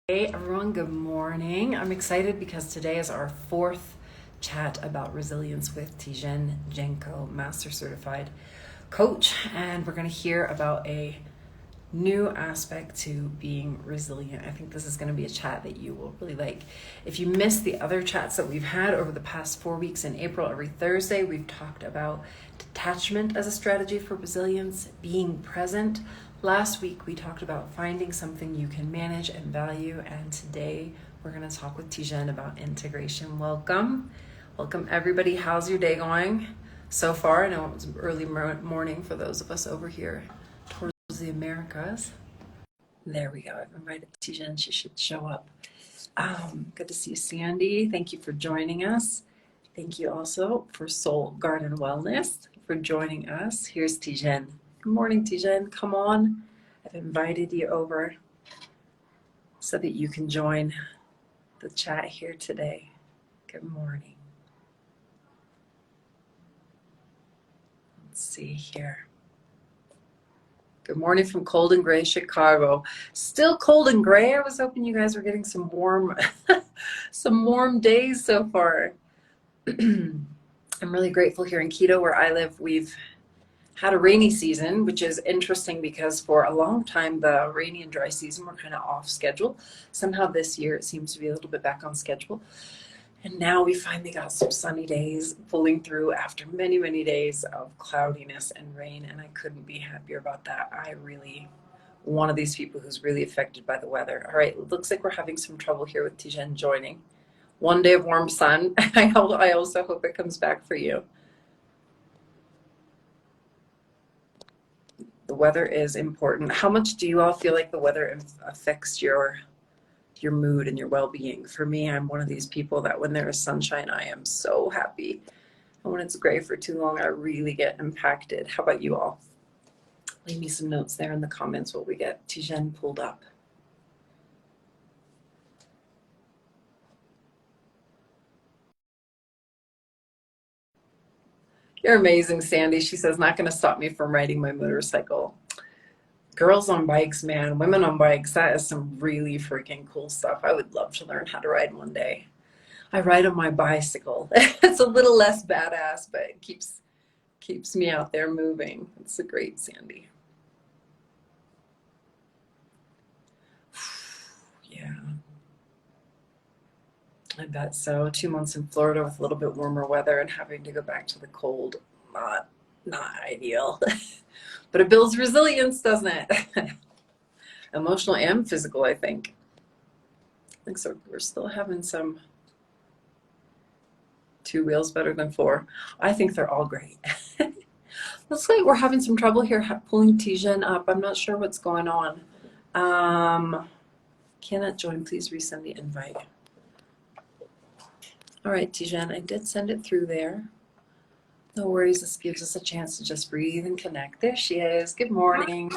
Hey everyone, good morning. I'm excited because today is our fourth chat about resilience with Tijen, Genco Master Certified Coach, and we're going to hear about a new aspect to being resilient. I think this is going to be a chat that you will really like. If you missed the other chats that we've had over the past 4 weeks in April, every Thursday, we've talked about detachment as a strategy for resilience, being present. Last week, we talked about finding something you can manage and value, and today we're going to talk with Tijen about integration. Welcome everybody. How's your day going so far? I know it was early morning for those of us over here towards the Americas. There we go. I've invited Tijen. She should show up. Good to see you, Sandy. Thank you for joining us. Thank you also for Soul Garden Wellness for joining us. Here's Tijen. Good morning, Tijen. Come on. I've invited you over so that you can join the chat here today. Good morning. Let's see here. Good morning from cold and gray Chicago. Still cold and gray. I was hoping you guys were getting some warm, some warm days so far. I'm really grateful here in Quito, where I live. We've had a rainy season, which is interesting because for a long time, the rainy and dry season were kind of off schedule. Somehow this year, it seems to be a little bit back on schedule. And now we finally got some sunny days pulling through after many, many days of cloudiness and rain. And I couldn't be happier about that. One of these people who's really affected by the weather. All right, it looks like we're having some trouble here with Tijen joining. One day of warm sun. I also hope it comes back for you. The weather is important. How much do you all feel like the weather affects your mood and your well-being? For me, I'm one of these people that when there is sunshine, I am so happy. And when it's gray for too long, I really get impacted. How about you all? Leave me some notes there in the comments while we get Tijen pulled up. You're amazing, Sandy. She says, not going to stop me from riding my motorcycle. Girls on bikes, man, women on bikes, that is some really freaking cool stuff. I would love to learn how to ride one day. I ride on my bicycle. It's a little less badass, but it keeps me out there moving. It's a great, Sandy. Yeah. I bet so. 2 months in Florida with a little bit warmer weather and having to go back to the cold, not ideal. But it builds resilience, doesn't it? Emotional and physical, I think. I think so. We're still having some 2 wheels better than 4. I think they're all great. Looks like we're having some trouble here pulling Tijen up. I'm not sure what's going on. Cannot join. Please resend the invite. All right, Tijen, I did send it through there. No worries. This gives us a chance to just breathe and connect. There she is. Good morning.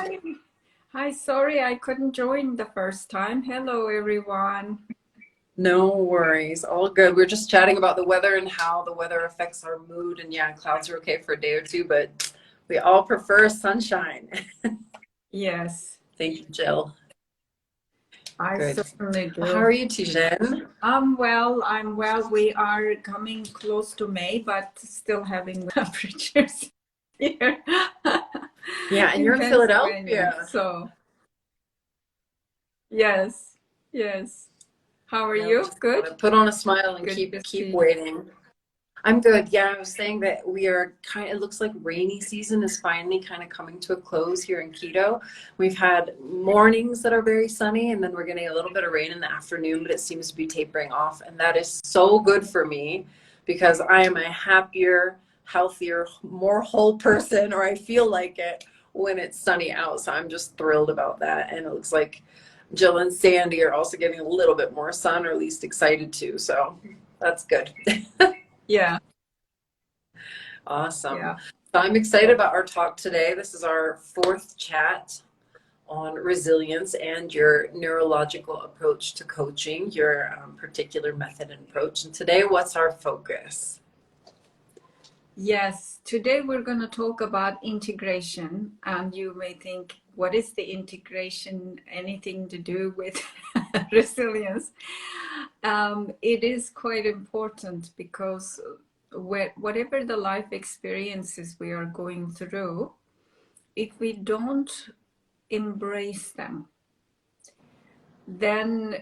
Hi, sorry I couldn't join the first time. Hello, everyone. No worries. All good. We're just chatting about the weather and how the weather affects our mood. And yeah, clouds are okay for a day or two, but we all prefer sunshine. Yes. Thank you, Jill. I Good. certainly do. How are you, Tijen? I'm well. We are coming close to May, but still having temperatures here. Yeah, and you're in Philadelphia. So, yes. How are you? Good? Put on a smile and Good keep waiting. I'm good. Yeah, I was saying that we are it looks like rainy season is finally kind of coming to a close here in Quito. We've had mornings that are very sunny, and then we're getting a little bit of rain in the afternoon, but it seems to be tapering off. And that is so good for me because I am a happier, healthier, more whole person, or I feel like it when it's sunny out. So I'm just thrilled about that. And it looks like Jill and Sandy are also getting a little bit more sun, or at least excited to. So that's good. Yeah. Awesome. Yeah. So I'm excited about our talk today. This is our 4th chat on resilience and your neurological approach to coaching, your particular method and approach. And today, what's our focus? Yes, today we're going to talk about integration, and you may think what is the integration, anything to do with resilience, it is quite important because whatever the life experiences we are going through, if we don't embrace them, then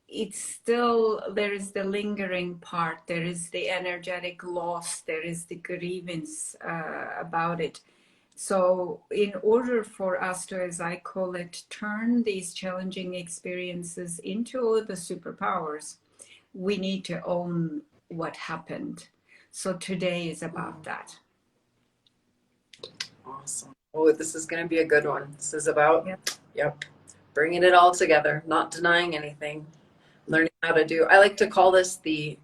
it's still, there is the lingering part, there is the energetic loss, there is the grievance about it. So in order for us to, as I call it, turn these challenging experiences into the superpowers, we need to own what happened. So today is about that. Awesome. Oh, this is going to be a good one. This is about, yep, bringing it all together, not denying anything, learning how to do. I like to call this the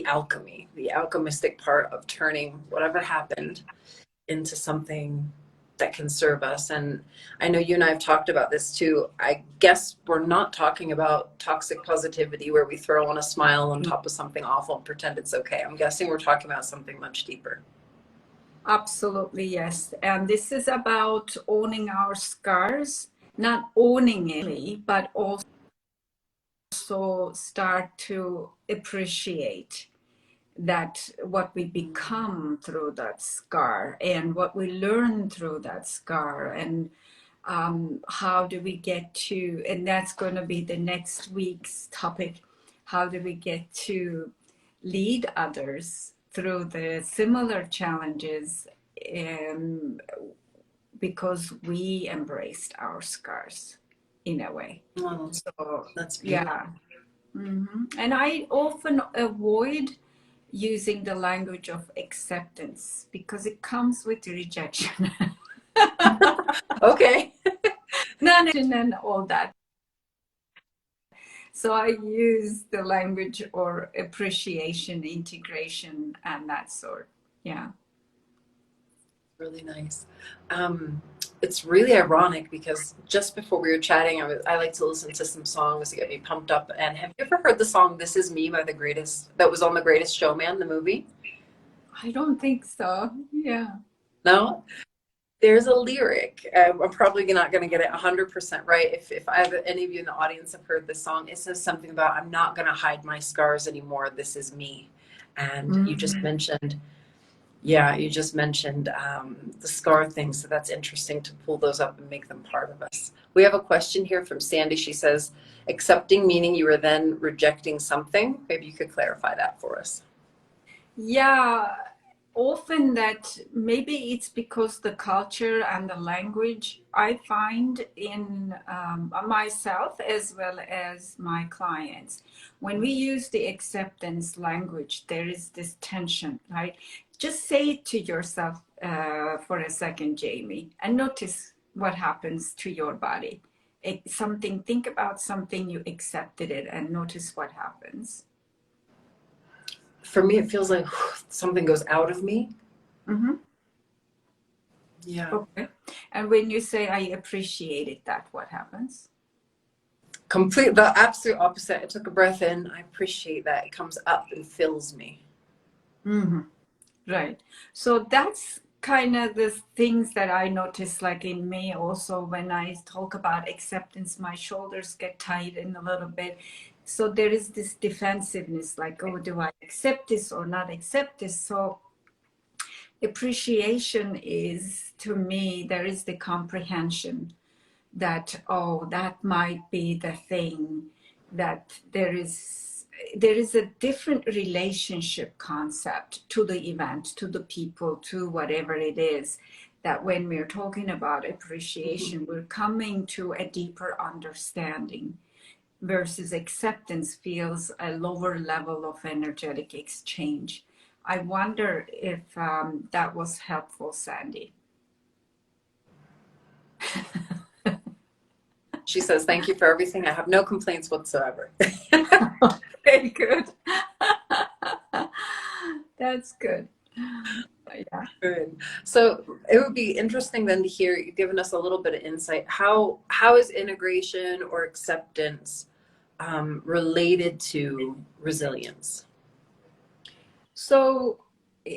alchemy, the alchemistic part of turning whatever happened into something that can serve us. And I know you and I have talked about this too. I guess we're not talking about toxic positivity where we throw on a smile on top of something awful and pretend it's okay. I'm guessing we're talking about something much deeper. Absolutely, yes. And this is about owning our scars, not owning it, but also start to appreciate that what we become through that scar and what we learn through that scar, and how do we get to, and that's going to be the next week's topic, how do we get to lead others through the similar challenges, because we embraced our scars in a way. Oh, So that's beautiful. yeah. And I often avoid using the language of acceptance because it comes with rejection. Okay. And all that. So I use the language or appreciation, integration, and that sort. Yeah. Really nice. It's really ironic because just before we were chatting, I like to listen to some songs to get me pumped up. And have you ever heard the song "This Is Me" by that was on The Greatest Showman, the movie? I don't think so. Yeah. No? There's a lyric. I'm probably not going to get it 100% right. If any of you in the audience have heard this song, it says something about, "I'm not going to hide my scars anymore. This is me." And you just mentioned, the scar thing. So that's interesting to pull those up and make them part of us. We have a question here from Sandy. She says, accepting meaning you are then rejecting something. Maybe you could clarify that for us. Yeah, often that maybe it's because the culture and the language I find in myself as well as my clients. When we use the acceptance language, there is this tension, right? Just say it to yourself for a second, Jamie, and notice what happens to your body. Think about something, you accepted it, and notice what happens. For me, it feels like something goes out of me. Mm-hmm. Yeah. Okay. And when you say I appreciated that, what happens? The absolute opposite. I took a breath in. I appreciate that. It comes up and fills me. Mm-hmm. Right. So that's kind of the things that I notice, like in me also, when I talk about acceptance, my shoulders get tightened a little bit. So there is this defensiveness, like, oh, do I accept this or not accept this? So appreciation is, to me, there is the comprehension that, oh, that might be the thing, that there is a different relationship concept to the event, to the people, to whatever it is, that when we're talking about appreciation, we're coming to a deeper understanding, versus acceptance feels a lower level of energetic exchange. I wonder if that was helpful, Sandy. She says, thank you for everything. I have no complaints whatsoever. Very good. That's good. Yeah. Good. So it would be interesting then to hear you've given us a little bit of insight. How is integration or acceptance related to resilience? So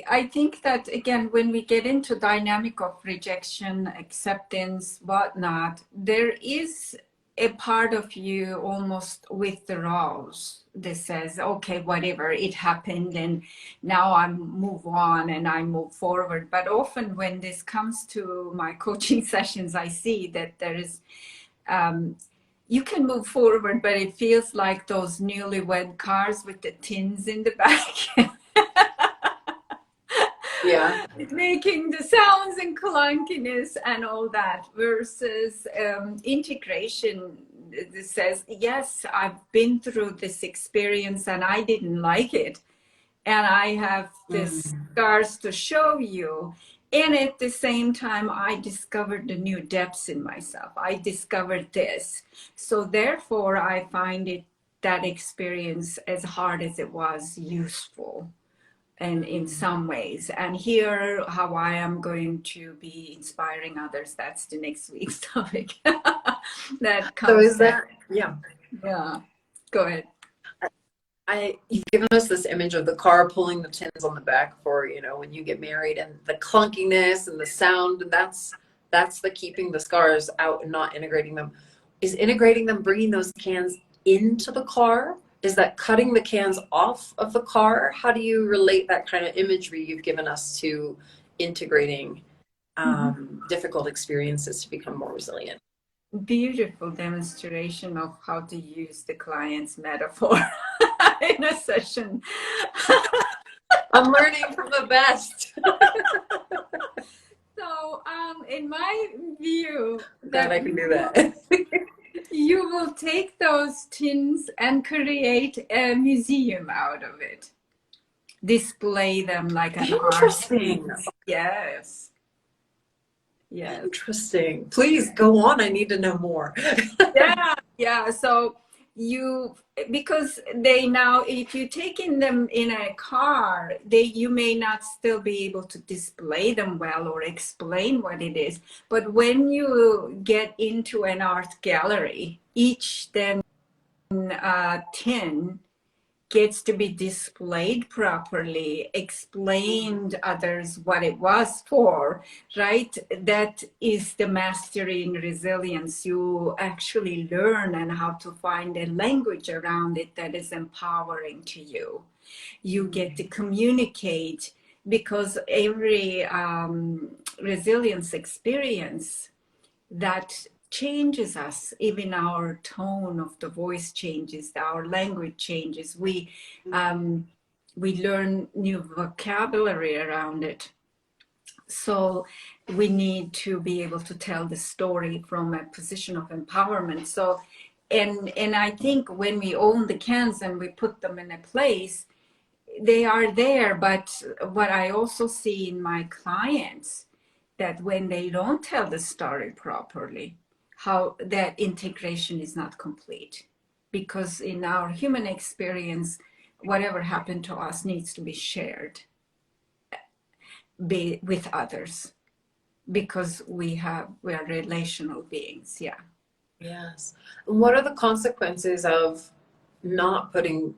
I think that again, when we get into dynamic of rejection, acceptance, whatnot, there is a part of you almost withdraws that says, okay, whatever, it happened and now I move on and I move forward. But often when this comes to my coaching sessions, I see that there is you can move forward, but it feels like those newlywed cars with the tins in the back. Yeah. Making the sounds and clunkiness and all that versus integration that says, yes, I've been through this experience and I didn't like it, and I have the scars to show you, and at the same time I discovered the new depths in myself. I discovered this, so therefore I find it, that experience, as hard as it was, useful and in some ways. And here, how I am going to be inspiring others, that's the next week's topic. That So comes is that, yeah. yeah, go ahead. You've given us this image of the car pulling the tins on the back for, when you get married, and the clunkiness and the sound, and that's the keeping the scars out and not integrating them. Is integrating them bringing those cans into the car? Is that cutting the cans off of the car? How do you relate that kind of imagery you've given us to integrating difficult experiences to become more resilient? Beautiful demonstration of how to use the client's metaphor in a session. I'm learning from the best. So, in my view, That I can do that. you will take those tins and create a museum out of it. Display them like an art piece. Yes. Yes. Interesting. Please go on. I need to know more. Yeah. So because they now, if you take in them in a car, you may not still be able to display them well or explain what it is. But when you get into an art gallery, each then tin gets to be displayed properly, explained others what it was for, right? That is the mastery in resilience. You actually learn and how to find a language around it that is empowering to you. You get to communicate, because every resilience experience that changes us, even our tone of the voice changes, our language changes, we learn new vocabulary around it. So we need to be able to tell the story from a position of empowerment. So and I think when we own the cans and we put them in a place, they are there. But what I also see in my clients, that when they don't tell the story properly, how that integration is not complete. Because in our human experience, whatever happened to us needs to be shared with others, because we are relational beings. Yeah. Yes. What are the consequences of not putting,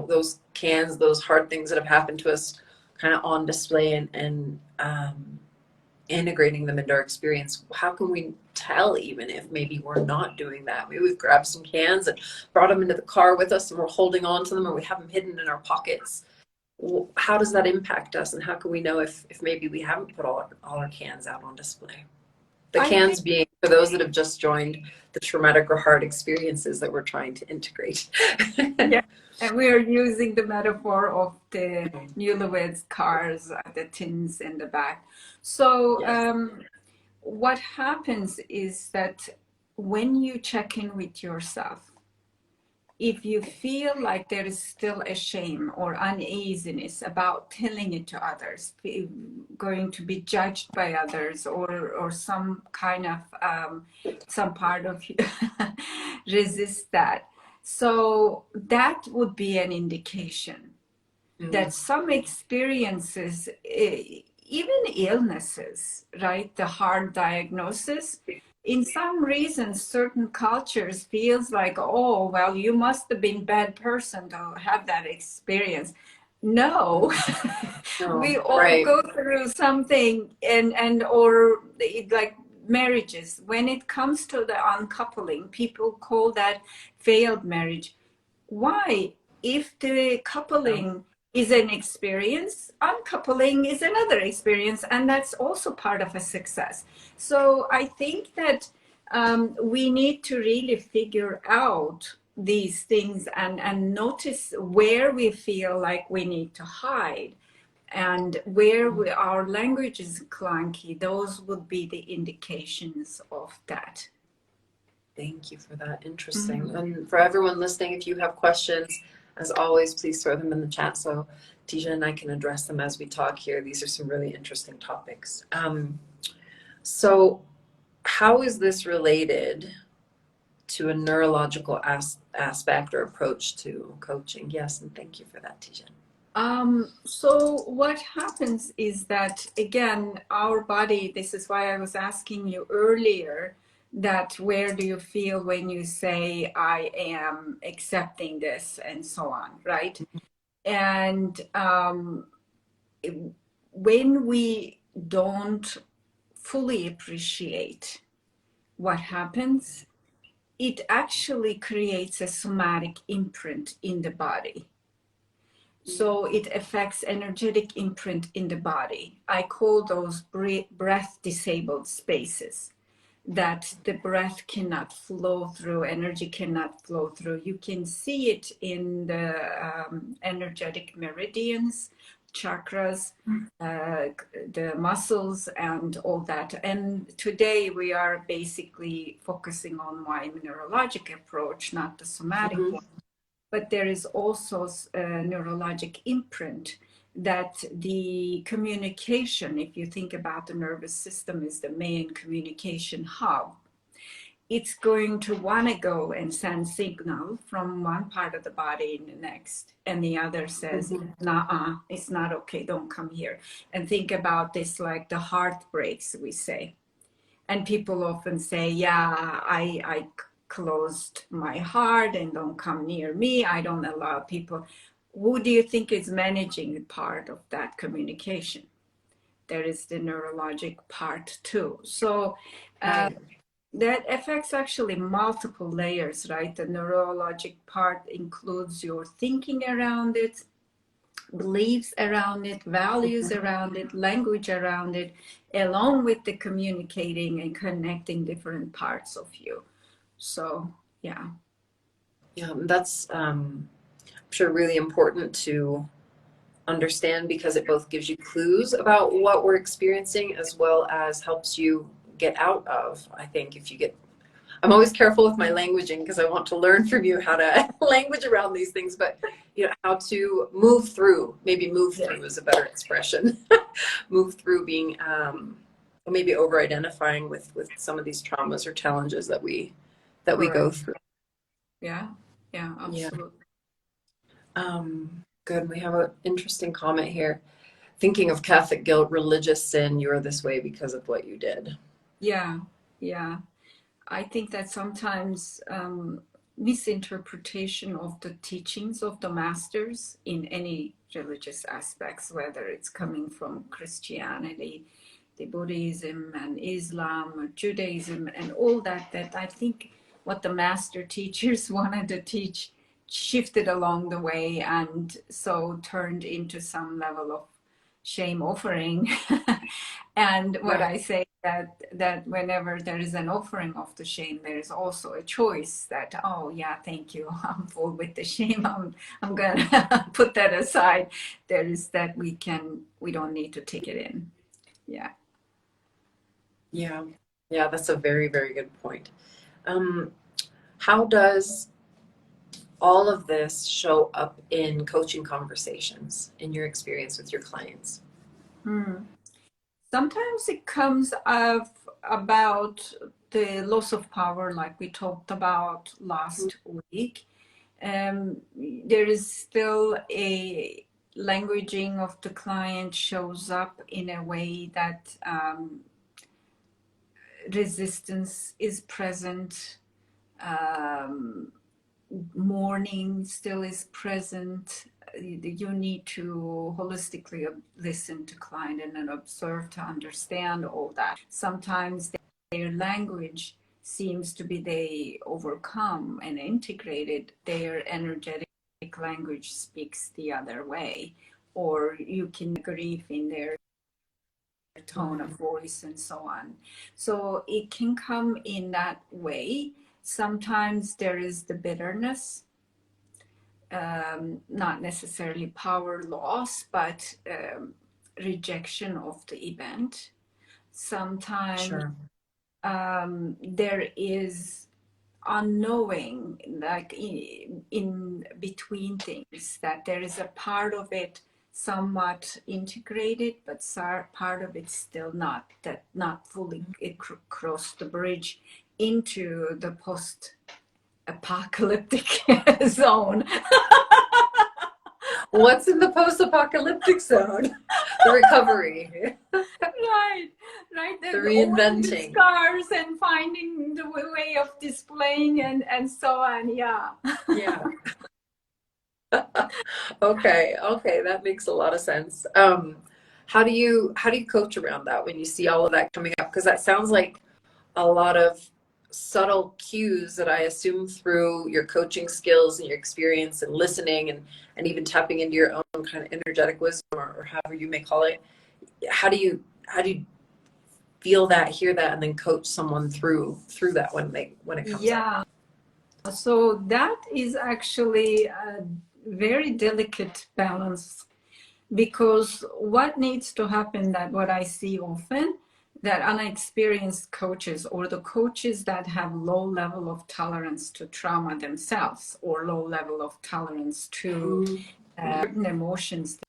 those cans, those hard things that have happened to us kind of on display and integrating them into our experience? How can we tell even if maybe we're not doing that? Maybe we've grabbed some cans and brought them into the car with us and we're holding on to them, or we have them hidden in our pockets. How does that impact us, and how can we know if maybe we haven't put all our cans out on display? The cans being, for those that have just joined, the traumatic or hard experiences that we're trying to integrate. Yeah, and we are using the metaphor of the newlyweds cars, the tins in the back. So Yes. what happens is that when you check in with yourself, if you feel like there is still a shame or uneasiness about telling it to others, going to be judged by others, or some kind of some part of you resist that, so that would be an indication that some experiences, even illnesses, right, the hard diagnosis, in some reasons, certain cultures feels like, oh, well, you must have been a bad person to have that experience. No, We No, all right. go through something, and or like marriages. When it comes to the uncoupling, people call that failed marriage. Why? If the Yeah. coupling is an experience, uncoupling is another experience, and that's also part of a success. So I think that we need to really figure out these things, and notice where we feel like we need to hide, and where our language is clunky. Those would be the indications of that. Thank you for that. Interesting. Mhm. And for everyone listening, if you have questions, as always, please throw them in the chat so Tijen and I can address them as we talk here. These are some really interesting topics. So, how is this related to a neurological aspect or approach to coaching? Yes, and thank you for that, Tijen. So what happens is that, again, our body, this is why I was asking you earlier, that where do you feel when you say, I am accepting this, and so on, right? And when we don't fully appreciate what happens, it actually creates a somatic imprint in the body. So it affects energetic imprint in the body. I call those breath disabled spaces, that the breath cannot flow through, energy cannot flow through. You can see it in the energetic meridians, chakras, the muscles, and all that. And today we are basically focusing on my neurologic approach, not the somatic Mm-hmm. one. But there is also a neurologic imprint, that the communication, if you think about the nervous system, is the main communication hub. It's going to want to go and send signal from one part of the body in the next, and the other says, Mm-hmm. nah, it's not okay, don't come here. And think about this like the heart breaks, we say. And people often say, yeah, I closed my heart and don't come near me, I don't allow people. Who do you think is managing part of that communication? There is the neurologic part too. So Right. that affects actually multiple layers, right? The neurologic part includes your thinking around it, beliefs around it, values around it, language around it, along with the communicating and connecting different parts of you. So, yeah. Yeah, that's I'm sure really important to understand because it both gives you clues about what we're experiencing as well as helps you get out of. I think if you get, I'm always careful with my languaging because I want to learn from you how to language around these things, but how to move through. Maybe move Yes. through is a better expression. Move through being maybe over identifying with some of these traumas or challenges that we go Correct. through. Yeah. Yeah, Yeah. absolutely. Good. We have an interesting comment here. Thinking of Catholic guilt, religious sin, you're this way because of what you did. Yeah. Yeah. I think that sometimes misinterpretation of the teachings of the masters in any religious aspects, whether it's coming from Christianity, the Buddhism and Islam or Judaism and all that, that I think what the master teachers wanted to teach shifted along the way, and so turned into some level of shame offering. And what Right. I say, that whenever there is an offering of the shame, there is also a choice that, oh yeah, thank you, I'm full with the shame, I'm gonna put that aside. There is that we don't need to take it in. Yeah. Yeah. Yeah, that's a very, very good point. Um, how does all of this show up in coaching conversations in your experience with your clients? Hmm. Sometimes it comes of about the loss of power, like we talked about last week. There is still a languaging of the client shows up in a way that resistance is present, mourning still is present. you need to holistically listen to client and then observe to understand all that. Sometimes their language seems to be they overcome and integrated, their energetic language speaks the other way, or you can grieve in their tone of voice and so on. So it can come in that way. Sometimes there is the bitterness, not necessarily power loss, but rejection of the event. Sometimes Sure. There is unknowing, like in between things, that there is a part of it somewhat integrated, but part of it still not, that not fully it crossed the bridge into the post-apocalyptic zone. What's in the post-apocalyptic zone? The recovery. Right, The all the reinventing. scars and finding the way of displaying and so on. Yeah. Yeah. Okay, that makes a lot of sense. How do you coach around that when you see all of that coming up? Because that sounds like a lot of subtle cues that I assume through your coaching skills and your experience and listening and even tapping into your own kind of energetic wisdom or however you may call it. How do you feel that, hear that, and then coach someone through that when it comes up? Yeah. So that is actually a very delicate balance, because what needs to happen, that what I see often, that unexperienced coaches or the coaches that have low level of tolerance to trauma themselves or low level of tolerance to emotions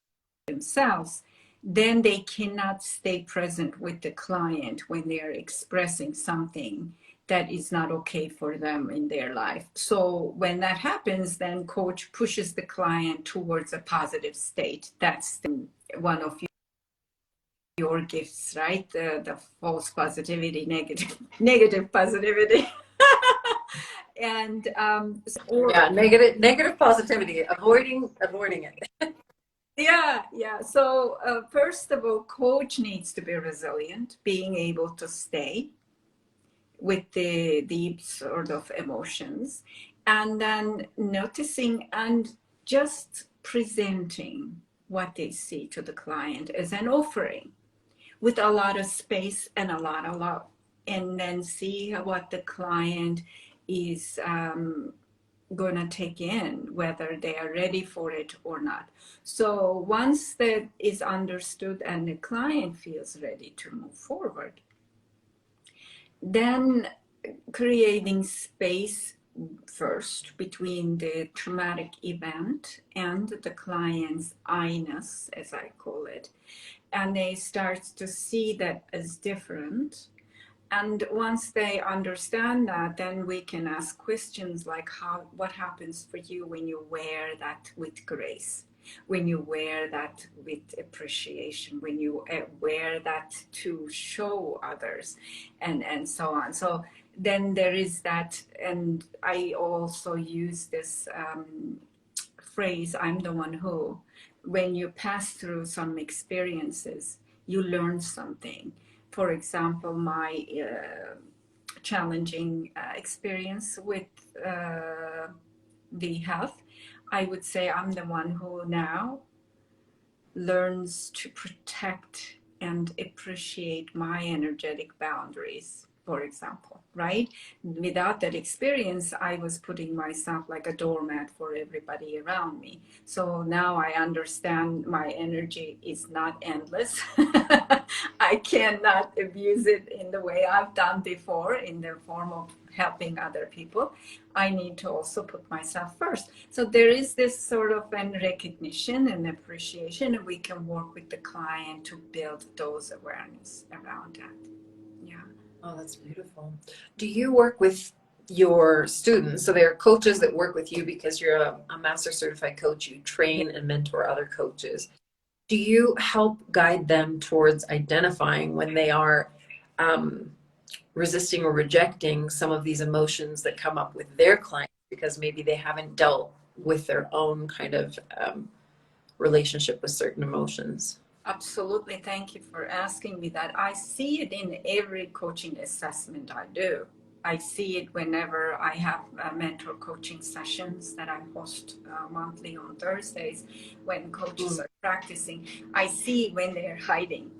themselves, then they cannot stay present with the client when they're expressing something that is not okay for them in their life. So when that happens, then coach pushes the client towards a positive state. That's one of your gifts, right? The false positivity, negative positivity. And Yeah, negative positivity, avoiding it. yeah. So first of all, coach needs to be resilient, being able to stay with the deep sort of emotions, and then noticing and just presenting what they see to the client as an offering with a lot of space and a lot of love, and then see what the client is going to take in, whether they are ready for it or not. So once that is understood and the client feels ready to move forward, then creating space first between the traumatic event and the client's I-ness, as I call it, and they start to see that as different. And once they understand that, then we can ask questions like, what happens for you when you wear that with grace, when you wear that with appreciation, when you wear that to show others, and so on. So then there is that. And I also use this phrase, I'm the one who, when you pass through some experiences, you learn something. For example, my challenging experience with the health, I would say I'm the one who now learns to protect and appreciate my energetic boundaries, for example, right? Without that experience, I was putting myself like a doormat for everybody around me. So now I understand my energy is not endless. I cannot abuse it in the way I've done before, in the form of helping other people. I need to also put myself first. So there is this sort of an recognition and appreciation, and we can work with the client to build those awareness around that. Yeah. Oh, that's beautiful. Do you work with your students? So there are coaches that work with you because you're a master certified coach. You train and mentor other coaches. Do you help guide them towards identifying when they are resisting or rejecting some of these emotions that come up with their clients because maybe they haven't dealt with their own kind of relationship with certain emotions. Absolutely. Thank you for asking me that. I see it in every coaching assessment I do. I see it whenever I have mentor coaching sessions that I host monthly on Thursdays when coaches are practicing. I see when they're hiding,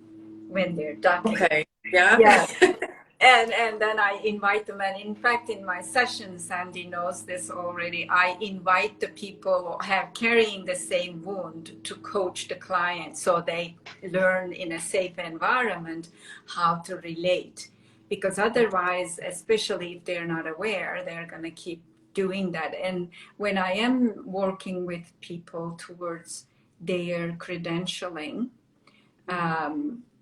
when they're ducking. Okay. Yeah. Yeah. And then I invite them, and in fact in my sessions, Sandy knows this already, I invite the people who have carrying the same wound to coach the client so they learn in a safe environment how to relate, because otherwise, especially if they're not aware, they're going to keep doing that. And when I am working with people towards their credentialing,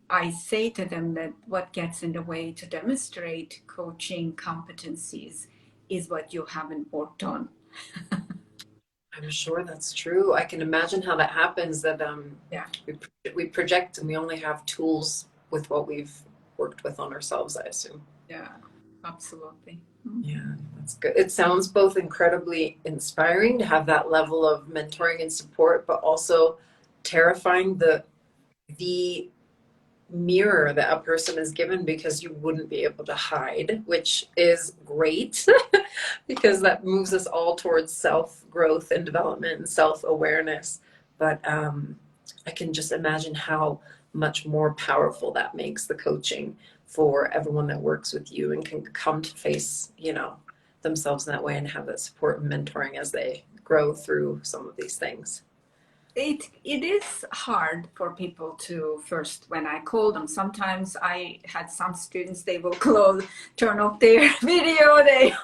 I say to them that what gets in the way to demonstrate coaching competencies is what you haven't worked on. I'm sure that's true. I can imagine how that happens, that Yeah, we project and we only have tools with what we've worked with on ourselves, I assume. yeah, absolutely. Yeah, that's good. It sounds both incredibly inspiring to have that level of mentoring and support, but also terrifying, the mirror that a person is given, because you wouldn't be able to hide, which is great because that moves us all towards self growth and development and self awareness. But I can just imagine how much more powerful that makes the coaching for everyone that works with you and can come to face, themselves in that way and have that support and mentoring as they grow through some of these things. It is hard for people to first, when I call them, sometimes I had some students, they will turn off their video, they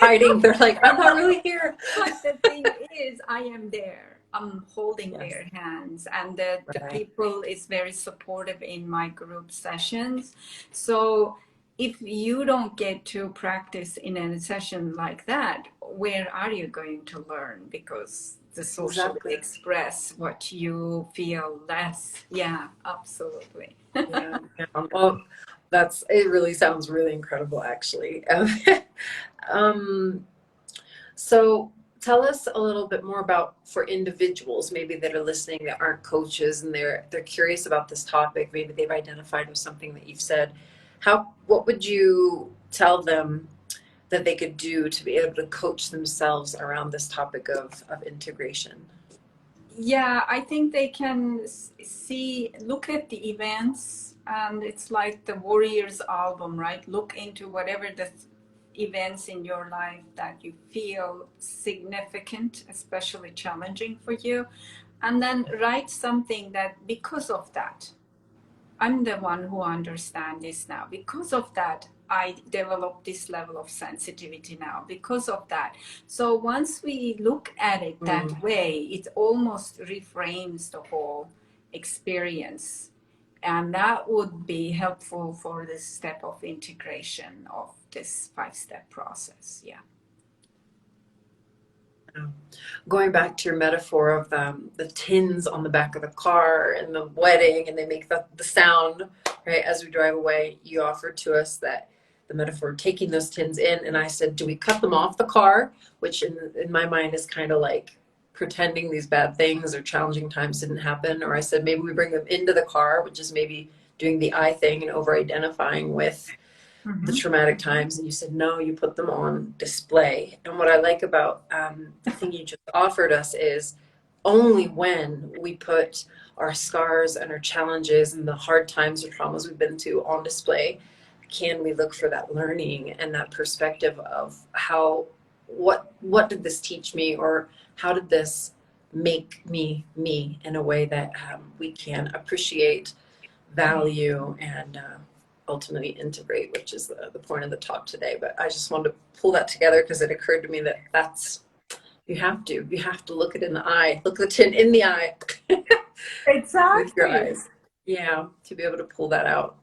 Hiding, they're like, I'm not really here. But the thing is, I am there. I'm holding Yes. their hands, and the Right. people is very supportive in my group sessions. So if you don't get to practice in a session like that, where are you going to learn? Because the socially Exactly. express what you feel less. Yeah, absolutely. Yeah. Well, it really sounds really incredible, actually. Um, so tell us a little bit more about, for individuals maybe that are listening that aren't coaches and they're curious about this topic, maybe they've identified with something that you've said. What would you tell them that they could do to be able to coach themselves around this topic of integration? Yeah, I think they can look at the events, and it's like the Warriors album, right? Look into whatever the events in your life that you feel significant, especially challenging for you, and then write something that because of that, I'm the one who understands this now. Because of that, I developed this level of sensitivity now. Because of that. So once we look at it that way, it almost reframes the whole experience. And that would be helpful for this step of integration of this 5-step process. Yeah. Going back to your metaphor of the tins on the back of the car and the wedding, and they make the sound, right, as we drive away, you offered to us that the metaphor of taking those tins in, and I said, do we cut them off the car? Which in my mind is kind of like pretending these bad things or challenging times didn't happen. Or I said, maybe we bring them into the car, which is maybe doing the I thing and over identifying with the traumatic times. And you said, no, you put them on display. And what I like about the thing you just offered us is only when we put our scars and our challenges and the hard times or traumas we've been to on display can we look for that learning and that perspective of what did this teach me, or how did this make me in a way that we can appreciate, value, and ultimately integrate, which is the point of the talk today. But I just wanted to pull that together because it occurred to me that you have to look it in the eye, look the tin in the eye. Exactly. With your eyes. Yeah, to be able to pull that out.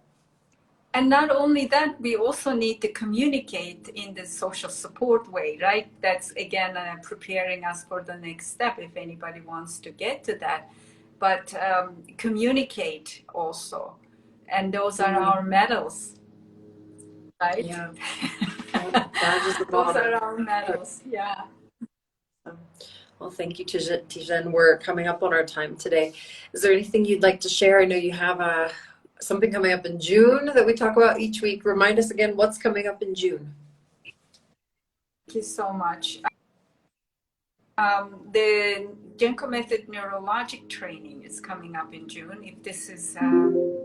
And not only that, we also need to communicate in the social support way, right? That's again preparing us for the next step if anybody wants to get to that. But communicate also. And those are our medals, right? Yeah. Badges of Those honor. are our medals, yeah. Well, thank you, Tijen. We're coming up on our time today. Is there anything you'd like to share? I know you have something coming up in June that we talk about each week. Remind us again what's coming up in June. Thank you so much. The Genco Method Neurologic Training is coming up in June. If this is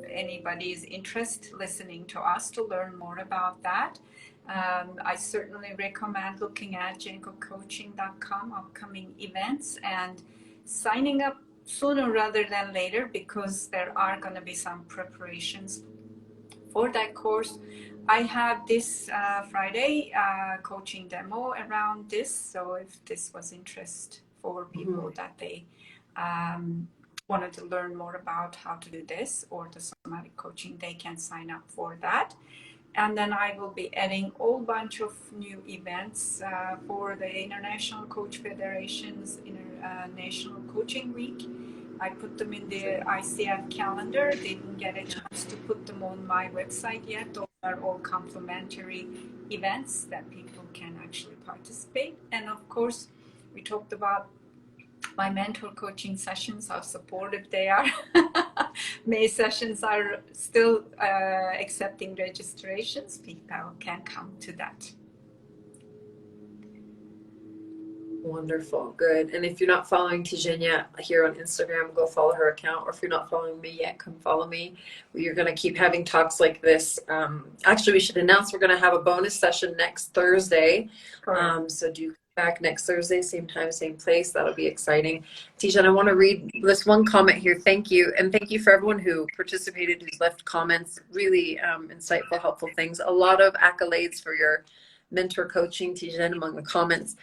anybody's interest listening to us to learn more about that, I certainly recommend looking at gencocoaching.com, upcoming events, and signing up sooner rather than later, because there are going to be some preparations for that course. I have this Friday coaching demo around this, so if this was interest for people that they wanted to learn more about how to do this or the somatic coaching, they can sign up for that. And then I will be adding a whole bunch of new events for the International Coach Federation's International Coaching Week. I put them in the ICF calendar. Didn't get a chance to put them on my website yet. Those are all complimentary events that people can actually participate. And of course, we talked about my mentor coaching sessions, how supportive they are. May sessions are still accepting registrations. People can come to that. Wonderful. Good. And if you're not following Tijen yet here on Instagram, go follow her account. Or if you're not following me yet, come follow me. We're going to keep having talks like this. Actually, we should announce we're going to have a bonus session next Thursday. So do come back next Thursday, same time, same place. That'll be exciting. Tijen, I want to read this one comment here. Thank you. And thank you for everyone who participated, who's left comments. Really insightful, helpful things. A lot of accolades for your mentor coaching, Tijen, among the comments.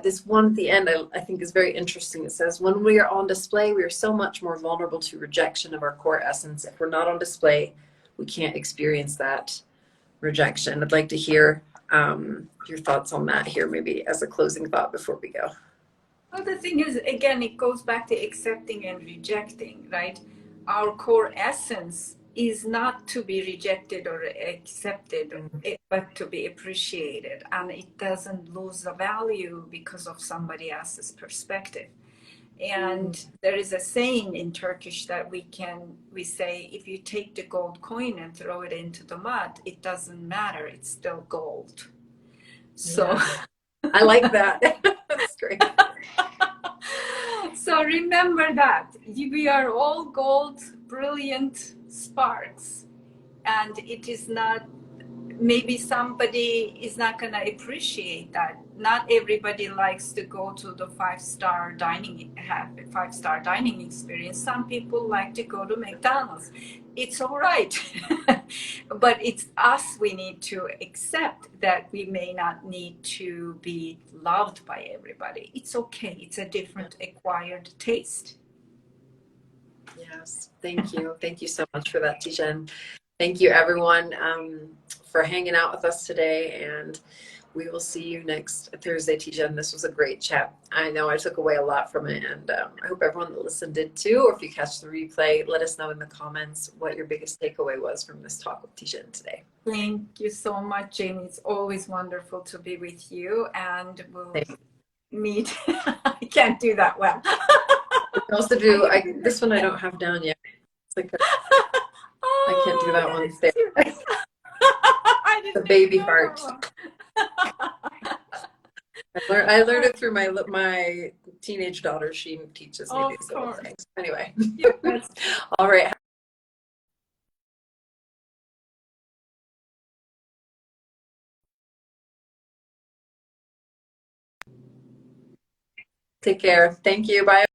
This one at the end I think is very interesting. It says, when we are on display, we are so much more vulnerable to rejection of our core essence. If we're not on display, we can't experience that rejection. I'd like to hear your thoughts on that here, maybe as a closing thought before we go. Well, the thing is, again, it goes back to accepting and rejecting, right? Our core essence is not to be rejected or accepted, but to be appreciated. And it doesn't lose the value because of somebody else's perspective. And there is a saying in Turkish that we say, if you take the gold coin and throw it into the mud, it doesn't matter, it's still gold. So yeah. I like that. That's great. So remember that we are all gold, brilliant sparks, and it is not, maybe somebody is not going to appreciate that. Not everybody likes to go to the five-star dining, have a five-star dining experience. Some people like to go to McDonald's. It's all right. But it's us, we need to accept that we may not need to be loved by everybody. It's okay. It's a different acquired taste. Yes, thank you. Thank you so much for that, Tijen. Thank you, everyone, for hanging out with us today, and we will see you next Thursday, Tijen. This was a great chat. I know I took away a lot from it, and I hope everyone that listened did too. Or if you catch the replay, let us know in the comments what your biggest takeaway was from this talk with Tijen today. Thank you so much, Jamie. It's always wonderful to be with you, and we'll meet. I can't do that well. I also do. This one I don't have down yet. It's like I can't do that one. The baby part. I learned it through my teenage daughter. She teaches me these little things. Anyway, all right. Take care. Thank you. Bye.